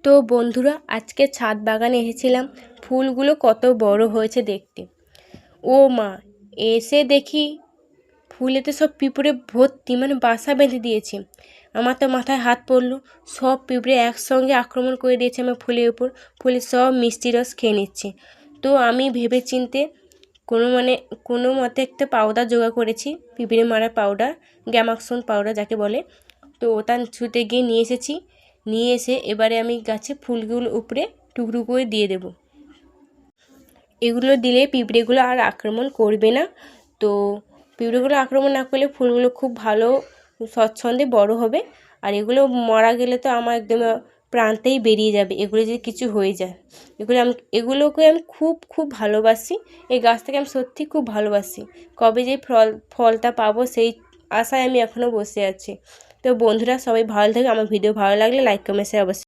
তো বন্ধুরা, আজকে ছাদ বাগানে এসেছিলাম। ফুলগুলো কত বড় হয়েছে দেখতে। ও মা, এসে দেখি ফুলেতে সব পিঁপড়ে ভর্তি, মানে বাসা বেঁধে দিয়েছে। আমার তো মাথায় হাত পড়লো। সব পিঁপড়ে একসঙ্গে আক্রমণ করে দিয়েছে আমার ফুলের উপর। ফুলের সব মিষ্টি রস খেয়ে নিচ্ছে। তো আমি ভেবেচিন্তে কোনো মতে একটা পাউডার জোগাড় করেছি, পিঁপড়ে মারা পাউডার, গ্যামাক্সন পাউডার যাকে বলে। তো ওটা ছুটে গিয়ে নিয়ে এসেছি। নিয়ে এসে এবারে আমি গাছে ফুলগুলো উপরে টুকরো করে দিয়ে দেব। এগুলো দিলে পিঁপড়েগুলো আর আক্রমণ করবে না। তো পিঁপড়েগুলো আক্রমণ না করলে ফুলগুলো খুব ভালো স্বচ্ছন্দে বড় হবে। আর এগুলো মারা গেলে তো আমার একদম প্রান্তেই বেরিয়ে যাবে, এগুলো যদি কিছু হয়ে যায়। এগুলোকে আমি খুব খুব ভালোবাসি। এই গাছটাকে আমি সত্যি খুব ভালোবাসি। কবে যে ফলটা পাবো সেই আশায় আমি এখনও বসে আছি। তো বন্ধুরা, সবাই ভালো থাকে। আমার ভিডিও ভালো লাগলে লাইক কমেন্ট শেয়ার অবশ্যই।